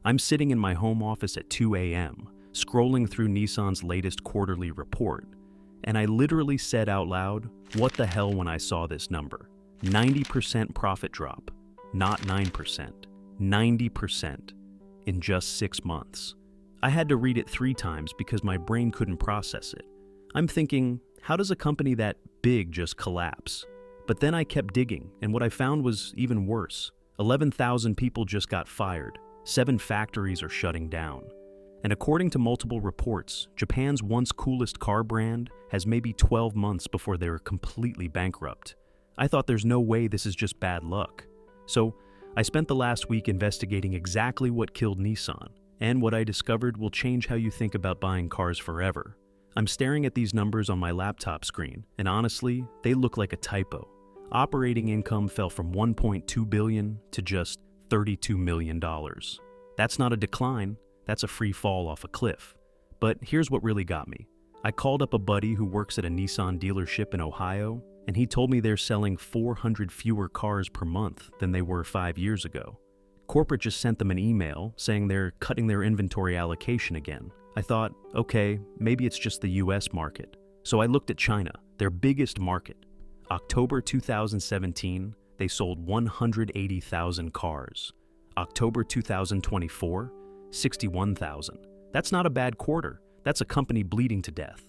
I'm sitting in my home office at 2 a.m., scrolling through Nissan's latest quarterly report, and I literally said out loud, "What the hell," when I saw this number. 90% profit drop. Not 9%. 90% in just 6 months. I had to read it 3 times because my brain couldn't process it. I'm thinking, how does a company that big just collapse? But then I kept digging, and what I found was even worse. 11,000 people just got fired. 7 factories are shutting down. And according to multiple reports, Japan's once coolest car brand has maybe 12 months before they're completely bankrupt. I thought there's no way this is just bad luck. So I spent the last week investigating exactly what killed Nissan, and what I discovered will change how you think about buying cars forever. I'm staring at these numbers on my laptop screen, and honestly, they look like a typo. Operating income fell from $1.2 billion to just $32 million. That's not a decline, that's a free fall off a cliff. But here's what really got me. I called up a buddy who works at a Nissan dealership in Ohio, and he told me they're selling 400 fewer cars per month than they were 5 years ago. Corporate just sent them an email saying they're cutting their inventory allocation again. I thought, okay, maybe it's just the US market. So I looked at China, their biggest market. October 2017, they sold 180,000 cars. October 2024, 61,000. That's not a bad quarter. That's a company bleeding to death.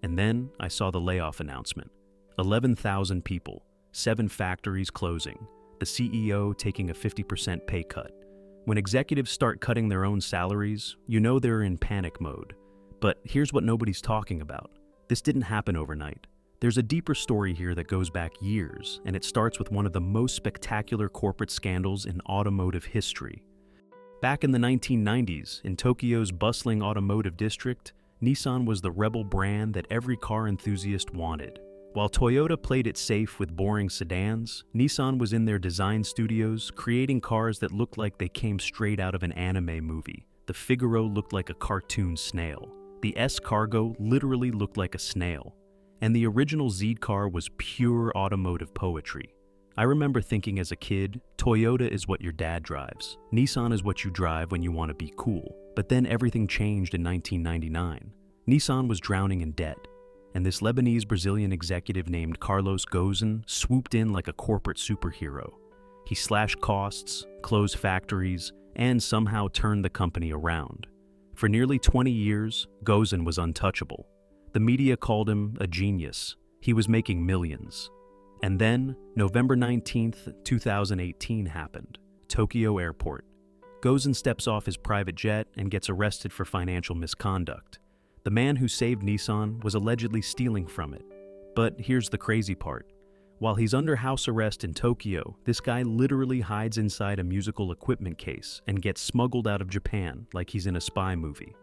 And then I saw the layoff announcement. 11,000 people, 7 factories closing, the CEO taking a 50% pay cut. When executives start cutting their own salaries, you know they're in panic mode. But here's what nobody's talking about. This didn't happen overnight. There's a deeper story here that goes back years, and it starts with one of the most spectacular corporate scandals in automotive history. Back in the 1990s, in Tokyo's bustling automotive district, Nissan was the rebel brand that every car enthusiast wanted. While Toyota played it safe with boring sedans, Nissan was in their design studios creating cars that looked like they came straight out of an anime movie. The Figaro looked like a cartoon snail. The S-Cargo literally looked like a snail. And the original Z car was pure automotive poetry. I remember thinking as a kid, Toyota is what your dad drives. Nissan is what you drive when you want to be cool. But then everything changed in 1999. Nissan was drowning in debt, and this Lebanese-Brazilian executive named Carlos Ghosn swooped in like a corporate superhero. He slashed costs, closed factories, and somehow turned the company around. For nearly 20 years, Ghosn was untouchable. The media called him a genius. He was making millions. And then, November 19th, 2018 happened. Tokyo Airport. Ghosn steps off his private jet and gets arrested for financial misconduct. The man who saved Nissan was allegedly stealing from it. But here's the crazy part. While he's under house arrest in Tokyo, this guy literally hides inside a musical equipment case and gets smuggled out of Japan like he's in a spy movie.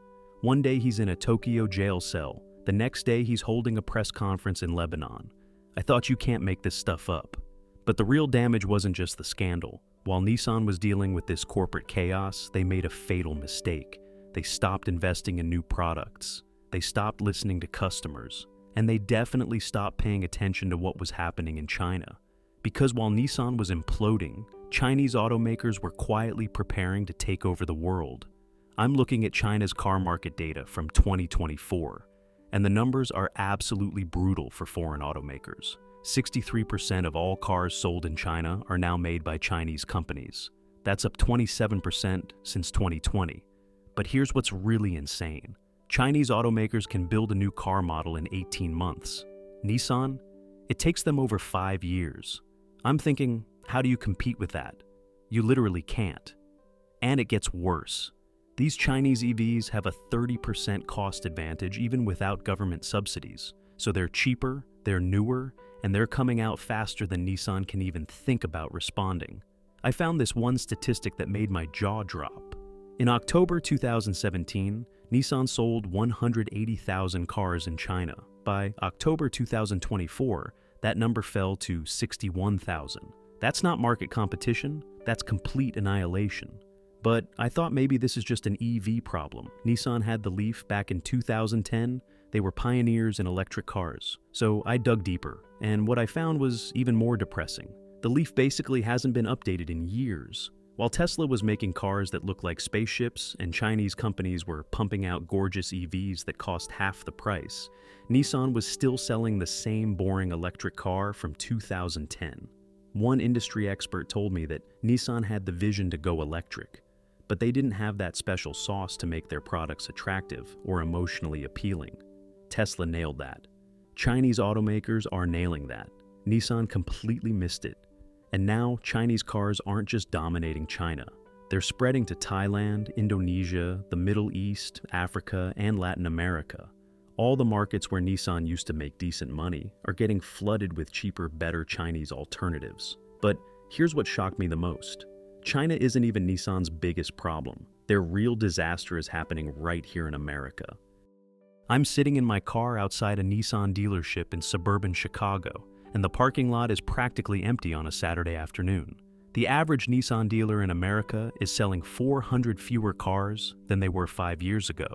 One day he's in a Tokyo jail cell. The next day he's holding a press conference in Lebanon. I thought you can't make this stuff up. But the real damage wasn't just the scandal. While Nissan was dealing with this corporate chaos, they made a fatal mistake. They stopped investing in new products. They stopped listening to customers. And they definitely stopped paying attention to what was happening in China. Because while Nissan was imploding, Chinese automakers were quietly preparing to take over the world. I'm looking at China's car market data from 2024. And the numbers are absolutely brutal for foreign automakers. 63% of all cars sold in China are now made by Chinese companies. That's up 27% since 2020. But here's what's really insane. Chinese automakers can build a new car model in 18 months. Nissan? It takes them over 5 years. I'm thinking, how do you compete with that? You literally can't. And it gets worse. These Chinese EVs have a 30% cost advantage even without government subsidies. So they're cheaper, they're newer, and they're coming out faster than Nissan can even think about responding. I found this one statistic that made my jaw drop. In October 2017, Nissan sold 180,000 cars in China. By October 2024, that number fell to 61,000. That's not market competition, that's complete annihilation. But I thought maybe this is just an EV problem. Nissan had the Leaf back in 2010. They were pioneers in electric cars. So I dug deeper, and what I found was even more depressing. The Leaf basically hasn't been updated in years. While Tesla was making cars that look like spaceships and Chinese companies were pumping out gorgeous EVs that cost half the price, Nissan was still selling the same boring electric car from 2010. One industry expert told me that Nissan had the vision to go electric, but they didn't have that special sauce to make their products attractive or emotionally appealing. Tesla nailed that. Chinese automakers are nailing that. Nissan completely missed it. And now, Chinese cars aren't just dominating China. They're spreading to Thailand, Indonesia, the Middle East, Africa, and Latin America. All the markets where Nissan used to make decent money are getting flooded with cheaper, better Chinese alternatives. But here's what shocked me the most. China isn't even Nissan's biggest problem. Their real disaster is happening right here in America. I'm sitting in my car outside a Nissan dealership in suburban Chicago, and the parking lot is practically empty on a Saturday afternoon. The average Nissan dealer in America is selling 400 fewer cars than they were 5 years ago.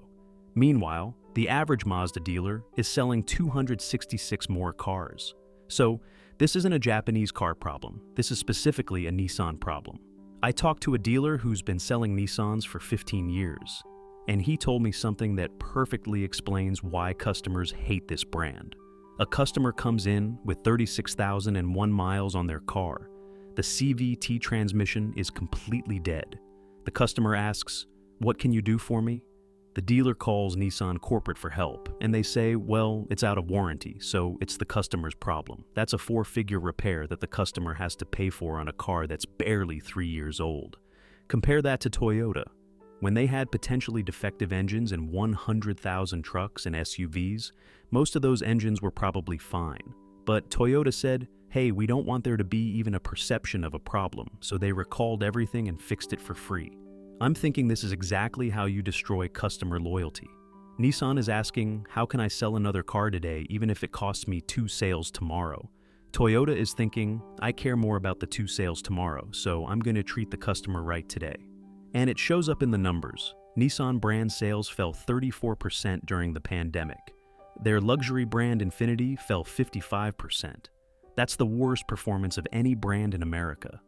Meanwhile, the average Mazda dealer is selling 266 more cars. So, this isn't a Japanese car problem. This is specifically a Nissan problem. I talked to a dealer who's been selling Nissans for 15 years, and he told me something that perfectly explains why customers hate this brand. A customer comes in with 36,001 miles on their car. The CVT transmission is completely dead. The customer asks, "What can you do for me?" The dealer calls Nissan corporate for help, and they say, well, it's out of warranty, so it's the customer's problem. That's a 4-figure repair that the customer has to pay for on a car that's barely 3 years old. Compare that to Toyota. When they had potentially defective engines in 100,000 trucks and SUVs, most of those engines were probably fine. But Toyota said, hey, we don't want there to be even a perception of a problem, so they recalled everything and fixed it for free. I'm thinking this is exactly how you destroy customer loyalty. Nissan is asking, how can I sell another car today even if it costs me 2 sales tomorrow? Toyota is thinking, I care more about the 2 sales tomorrow, so I'm going to treat the customer right today. And it shows up in the numbers. Nissan brand sales fell 34% during the pandemic. Their luxury brand Infiniti fell 55%. That's the worst performance of any brand in America.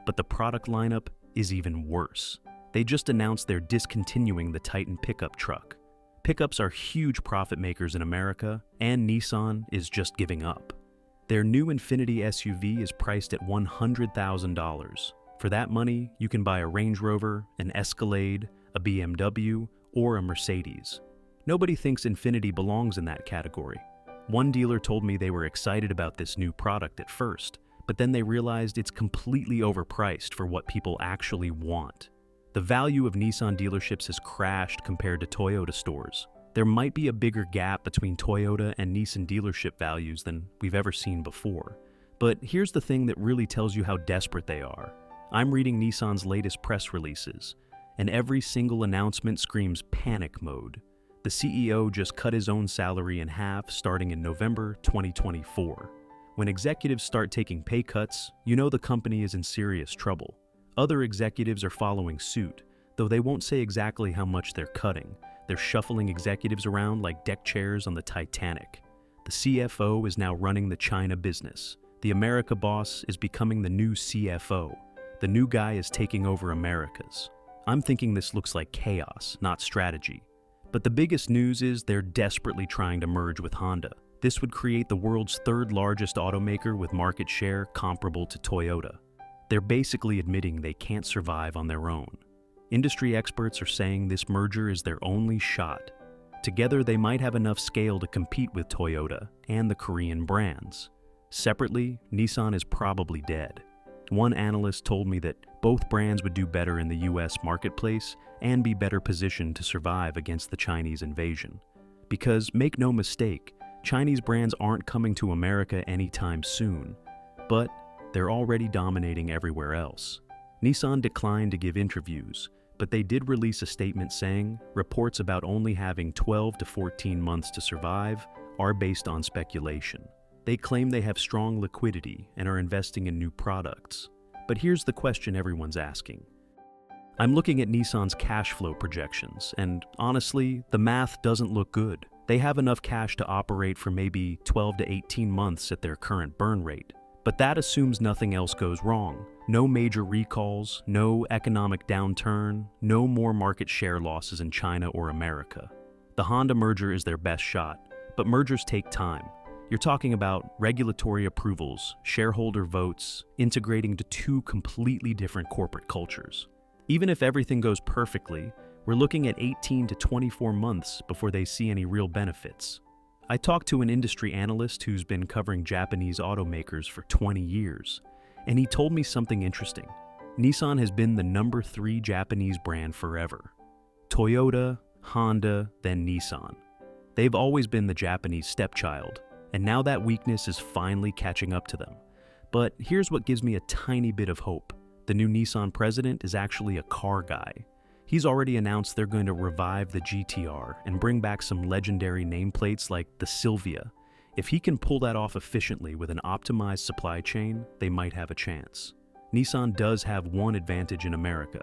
But the product lineup is even worse. They just announced they're discontinuing the Titan pickup truck. Pickups are huge profit makers in America, and Nissan is just giving up. Their new Infiniti SUV is priced at $100,000. For that money, you can buy a Range Rover, an Escalade, a BMW, or a Mercedes. Nobody thinks Infiniti belongs in that category. One dealer told me they were excited about this new product at first, but then they realized it's completely overpriced for what people actually want. The value of Nissan dealerships has crashed compared to Toyota stores. There might be a bigger gap between Toyota and Nissan dealership values than we've ever seen before. But here's the thing that really tells you how desperate they are. I'm reading Nissan's latest press releases, and every single announcement screams panic mode. The CEO just cut his own salary in half starting in November 2024. When executives start taking pay cuts, you know the company is in serious trouble. Other executives are following suit, though they won't say exactly how much they're cutting. They're shuffling executives around like deck chairs on the Titanic. The CFO is now running the China business. The America boss is becoming the new CFO. The new guy is taking over Americas. I'm thinking this looks like chaos, not strategy. But the biggest news is they're desperately trying to merge with Honda. This would create the world's 3rd largest automaker with market share comparable to Toyota. They're basically admitting they can't survive on their own. Industry experts are saying this merger is their only shot. Together, they might have enough scale to compete with Toyota and the Korean brands. Separately, Nissan is probably dead. One analyst told me that both brands would do better in the US marketplace and be better positioned to survive against the Chinese invasion. Because, make no mistake, Chinese brands aren't coming to America anytime soon, but they're already dominating everywhere else. Nissan declined to give interviews, but they did release a statement saying reports about only having 12 to 14 months to survive are based on speculation. They claim they have strong liquidity and are investing in new products. But here's the question everyone's asking. I'm looking at Nissan's cash flow projections, and honestly, the math doesn't look good. They have enough cash to operate for maybe 12 to 18 months at their current burn rate. But that assumes nothing else goes wrong. No major recalls, no economic downturn, no more market share losses in China or America. The Honda merger is their best shot, but mergers take time. You're talking about regulatory approvals, shareholder votes, integrating to two completely different corporate cultures. Even if everything goes perfectly, we're looking at 18 to 24 months before they see any real benefits. I talked to an industry analyst who's been covering Japanese automakers for 20 years, and he told me something interesting. Nissan has been the number 3 Japanese brand forever. Toyota, Honda, then Nissan. They've always been the Japanese stepchild, and now that weakness is finally catching up to them. But here's what gives me a tiny bit of hope. The new Nissan president is actually a car guy. He's already announced they're going to revive the GTR and bring back some legendary nameplates like the Silvia. If he can pull that off efficiently with an optimized supply chain, they might have a chance. Nissan does have one advantage in America.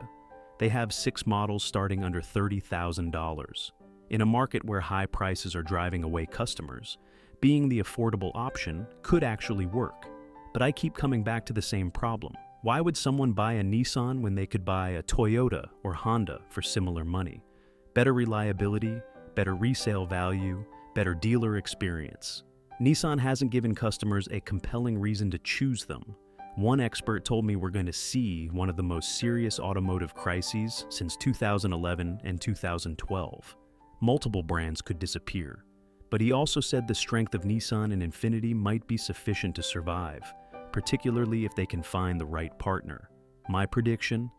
They have 6 models starting under $30,000. In a market where high prices are driving away customers, being the affordable option could actually work. But I keep coming back to the same problem. Why would someone buy a Nissan when they could buy a Toyota or Honda for similar money? Better reliability, better resale value, better dealer experience. Nissan hasn't given customers a compelling reason to choose them. One expert told me we're going to see one of the most serious automotive crises since 2011 and 2012. Multiple brands could disappear. But he also said the strength of Nissan and Infiniti might be sufficient to survive, particularly if they can find the right partner. My prediction?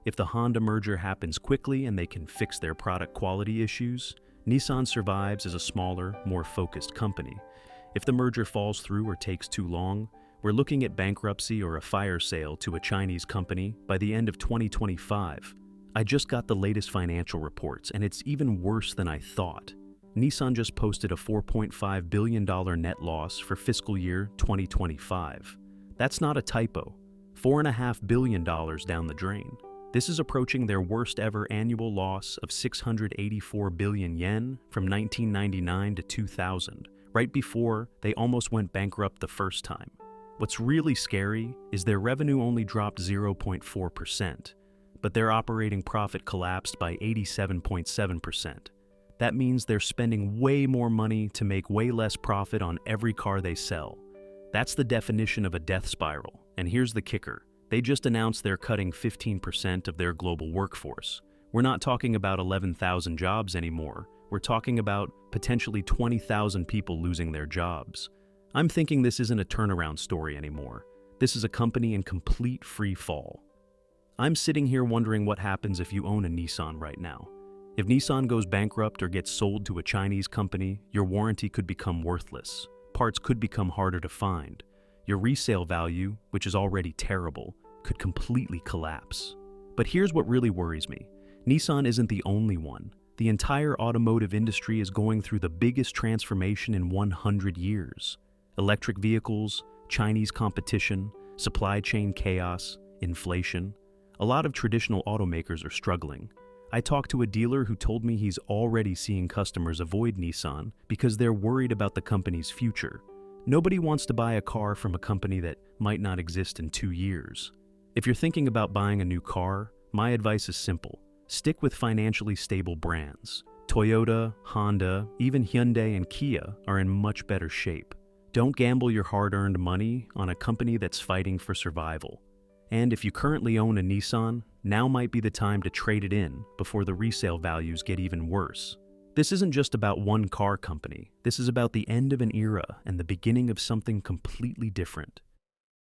If the Honda merger happens quickly and they can fix their product quality issues, Nissan survives as a smaller, more focused company. If the merger falls through or takes too long, we're looking at bankruptcy or a fire sale to a Chinese company by the end of 2025. I just got the latest financial reports, and it's even worse than I thought. Nissan just posted a $4.5 billion net loss for fiscal year 2025. That's not a typo. $4.5 billion down the drain. This is approaching their worst ever annual loss of 684 billion yen from 1999 to 2000, right before they almost went bankrupt the first time. What's really scary is their revenue only dropped 0.4%, but their operating profit collapsed by 87.7%. That means they're spending way more money to make way less profit on every car they sell. That's the definition of a death spiral. And here's the kicker. They just announced they're cutting 15% of their global workforce. We're not talking about 11,000 jobs anymore. We're talking about potentially 20,000 people losing their jobs. I'm thinking this isn't a turnaround story anymore. This is a company in complete free fall. I'm sitting here wondering what happens if you own a Nissan right now. If Nissan goes bankrupt or gets sold to a Chinese company, your warranty could become worthless. Parts could become harder to find. Your resale value, which is already terrible, could completely collapse. But here's what really worries me. Nissan isn't the only one. The entire automotive industry is going through the biggest transformation in 100 years. Electric vehicles, Chinese competition, supply chain chaos, inflation. A lot of traditional automakers are struggling. I talked to a dealer who told me he's already seeing customers avoid Nissan because they're worried about the company's future. Nobody wants to buy a car from a company that might not exist in 2 years. If you're thinking about buying a new car, my advice is simple. Stick with financially stable brands. Toyota, Honda, even Hyundai and Kia are in much better shape. Don't gamble your hard-earned money on a company that's fighting for survival. And if you currently own a Nissan, now might be the time to trade it in before the resale values get even worse. This isn't just about one car company. This is about the end of an era and the beginning of something completely different.